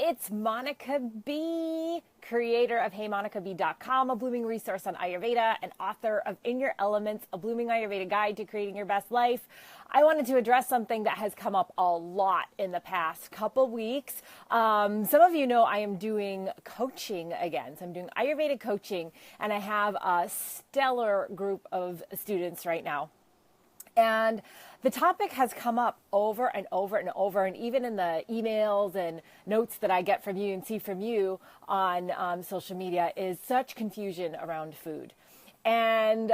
it's Monica B, creator of HeyMonicaB.com, a blooming resource on Ayurveda, and author of In Your Elements, a blooming Ayurveda guide to creating your best life. I wanted to address something that has come up a lot in the past couple weeks. Some of you know I am doing coaching again. So I'm doing Ayurveda coaching, and I have a stellar group of students right now. And the topic has come up over and over and over, and even in the emails and notes that I get from you and see from you on social media is such confusion around food. And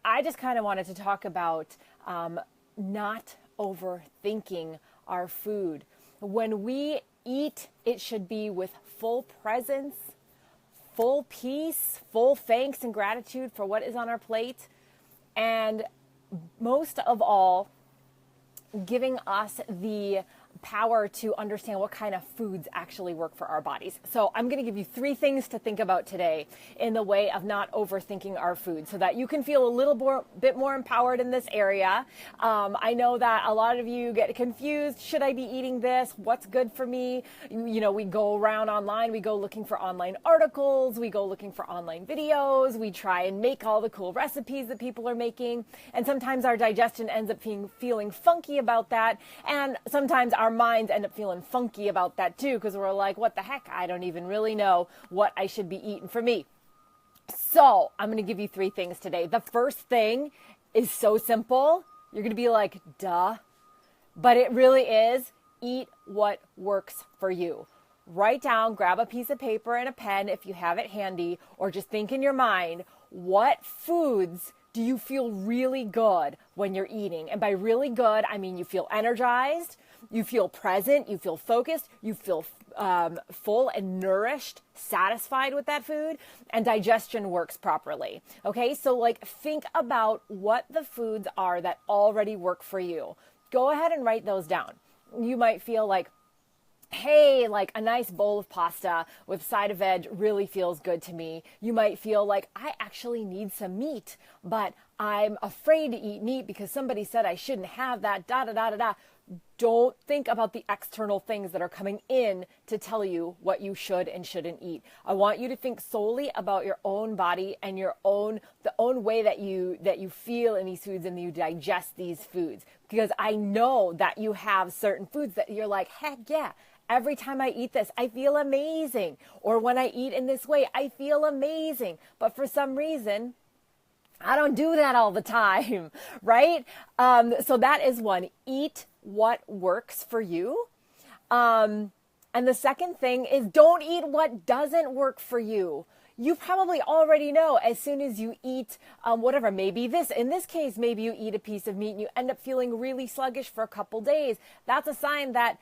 I just kind of wanted to talk about not overthinking our food. When we eat, it should be with full presence, full peace, full thanks and gratitude for what is on our plate, and most of all, giving us the power to understand what kind of foods actually work for our bodies. So I'm going to give you 3 things to think about today in the way of not overthinking our food so that you can feel a little bit more empowered in this area. I know that a lot of you get confused. Should I be eating this? What's good for me? You know, we go around online, we go looking for online articles, we go looking for online videos, we try and make all the cool recipes that people are making. And sometimes our digestion ends up feeling funky about that. And sometimes our minds end up feeling funky about that too, because we're like, what the heck? I don't even really know what I should be eating for me. So I'm going to give you 3 things today. The first thing is so simple. You're going to be like, duh. But it really is, eat what works for you. Write down, grab a piece of paper and a pen if you have it handy, or just think in your mind, what foods do you feel really good when you're eating? And by really good, I mean you feel energized, you feel present, you feel focused, you feel full and nourished, satisfied with that food, and digestion works properly. Okay, so like think about what the foods are that already work for you. Go ahead and write those down. You might feel like, hey, like a nice bowl of pasta with side of veg really feels good to me. You might feel like I actually need some meat, but I'm afraid to eat meat because somebody said I shouldn't have that, da-da-da-da-da. Don't think about the external things that are coming in to tell you what you should and shouldn't eat. I want you to think solely about your own body and the own way that you feel in these foods and you digest these foods. Because I know that you have certain foods that you're like, heck yeah, every time I eat this, I feel amazing. Or when I eat in this way, I feel amazing. But for some reason, I don't do that all the time, right? So that is one. Eat what works for you. And the second thing is don't eat what doesn't work for you. You probably already know as soon as you eat whatever, maybe in this case, maybe you eat a piece of meat and you end up feeling really sluggish for a couple days. That's a sign that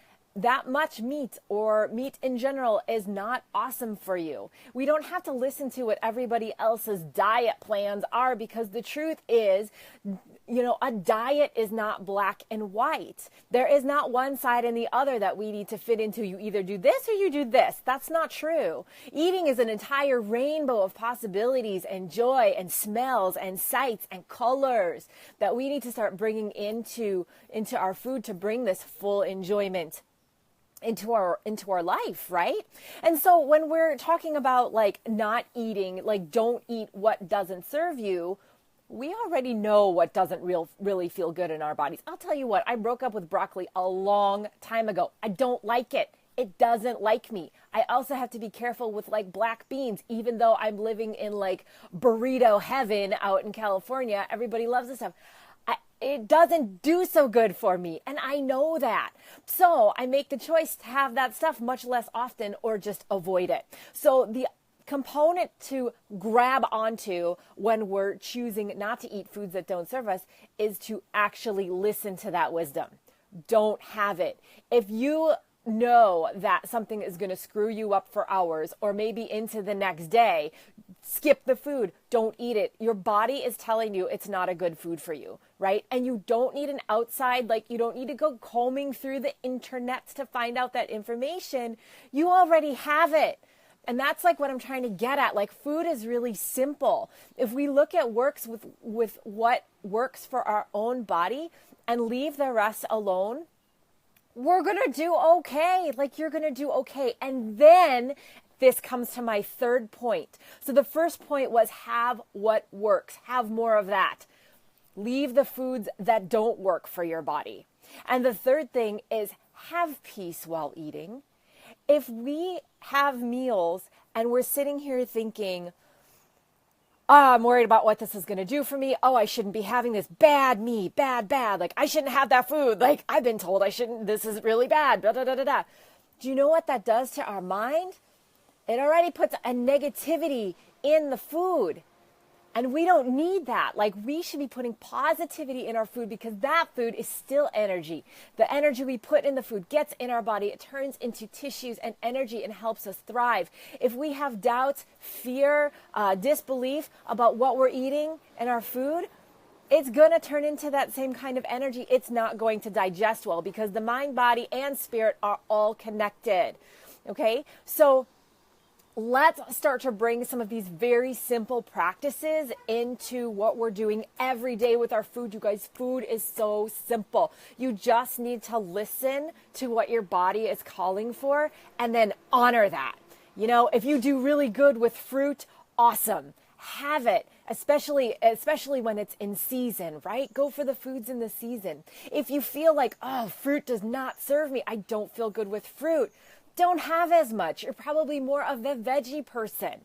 much meat or meat in general is not awesome for you. We don't have to listen to what everybody else's diet plans are, because the truth is, you know, a diet is not black and white. There is not one side and the other that we need to fit into. You either do this or you do this. That's not true. Eating is an entire rainbow of possibilities and joy and smells and sights and colors that we need to start bringing into our food to bring this full enjoyment into our life, right? And so when we're talking about like not eating, like don't eat what doesn't serve you, we already know what doesn't really feel good in our bodies. I'll tell you what, I broke up with broccoli a long time ago. I don't like it. It doesn't like me. I also have to be careful with like black beans, even though I'm living in like burrito heaven out in California. Everybody loves this stuff. It doesn't do so good for me, and I know that. So I make the choice to have that stuff much less often or just avoid it. So the component to grab onto when we're choosing not to eat foods that don't serve us is to actually listen to that wisdom. Don't have it. If you know that something is going to screw you up for hours or maybe into the next day, skip the food, don't eat it. Your body is telling you it's not a good food for you, right? And you don't need an outside, like you don't need to go combing through the internet to find out that information. You already have it. And that's like what I'm trying to get at. Like food is really simple. If we look at works with what works for our own body and leave the rest alone, we're going to do okay. Like, you're going to do okay. And then this comes to my third point. So the first point was have what works. Have more of that. Leave the foods that don't work for your body. And the third thing is have peace while eating. If we have meals and we're sitting here thinking, oh, I'm worried about what this is going to do for me. Oh, I shouldn't be having this. Bad me, bad. Like, I shouldn't have that food. Like, I've been told I shouldn't. This is really bad. Da, da, da, da, da. Do you know what that does to our mind? It already puts a negativity in the food. And we don't need that. Like, we should be putting positivity in our food because that food is still energy. The energy we put in the food gets in our body. It turns into tissues and energy and helps us thrive. If we have doubts, fear, disbelief about what we're eating and our food, it's going to turn into that same kind of energy. It's not going to digest well because the mind, body, and spirit are all connected. Okay? So let's start to bring some of these very simple practices into what we're doing every day with our food. You guys, food is so simple. You just need to listen to what your body is calling for and then honor that. You know, if you do really good with fruit, awesome. Have it, especially when it's in season, right? Go for the foods in the season. If you feel like, oh, fruit does not serve me, I don't feel good with fruit, don't have as much. You're probably more of the veggie person.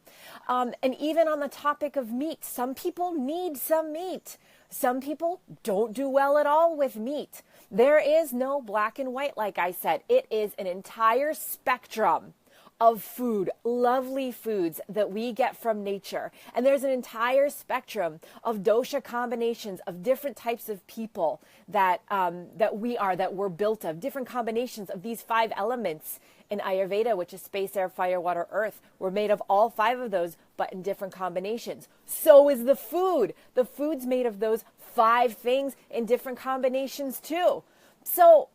And even on the topic of meat, some people need some meat. Some people don't do well at all with meat. There is no black and white, like I said. It is an entire spectrum of food, lovely foods that we get from nature. And there's an entire spectrum of dosha combinations of different types of people that we're built of, different combinations of these 5 elements in Ayurveda, which is space, air, fire, water, earth. We're made of all 5 of those, but in different combinations. So is the food. The food's made of those 5 things in different combinations too. So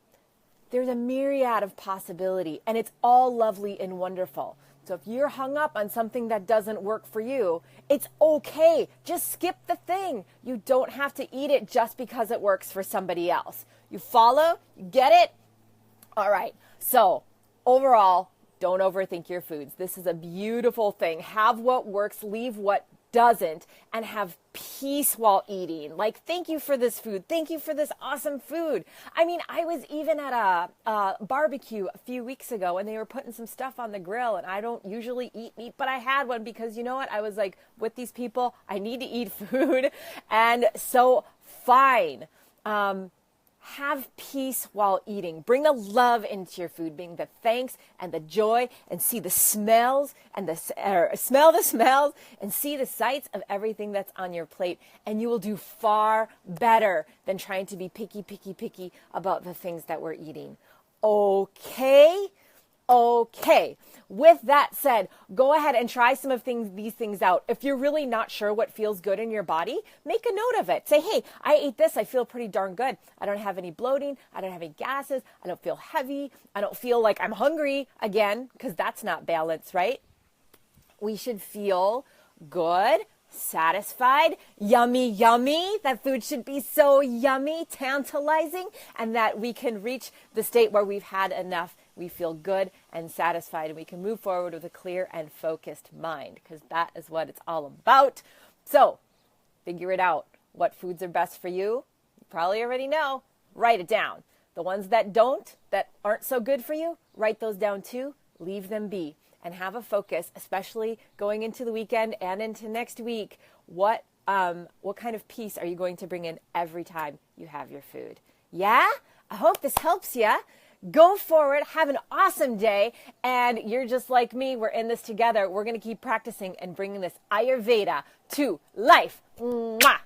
there's a myriad of possibility, and it's all lovely and wonderful. So if you're hung up on something that doesn't work for you, it's okay. Just skip the thing. You don't have to eat it just because it works for somebody else. You follow? You get it? All right. So overall, don't overthink your foods. This is a beautiful thing. Have what works, leave what doesn't, and have peace while eating. Like, thank you for this food. Thank you for this awesome food. I mean, I was even at a barbecue a few weeks ago and they were putting some stuff on the grill, and I don't usually eat meat, but I had one because, you know what? I was like, with these people, I need to eat food. And so fine. Have peace while eating. Bring the love into your food, bring the thanks and the joy, and see the smells and smell the smells and see the sights of everything that's on your plate. And you will do far better than trying to be picky about the things that we're eating. Okay? Okay. With that said, go ahead and try some of these things out. If you're really not sure what feels good in your body, make a note of it. Say, hey, I ate this. I feel pretty darn good. I don't have any bloating. I don't have any gases. I don't feel heavy. I don't feel like I'm hungry again, because that's not balance, right? We should feel good, satisfied, yummy. That food should be so yummy, tantalizing, and that we can reach the state where we've had enough. We feel good and satisfied, and we can move forward with a clear and focused mind, because that is what it's all about. So figure it out. What foods are best for you? You probably already know. Write it down. The ones that aren't so good for you, write those down too. Leave them be and have a focus, especially going into the weekend and into next week. What kind of peace are you going to bring in every time you have your food? Yeah? I hope this helps you. Go forward, have an awesome day, and you're just like me. We're in this together. We're going to keep practicing and bringing this Ayurveda to life. Mwah!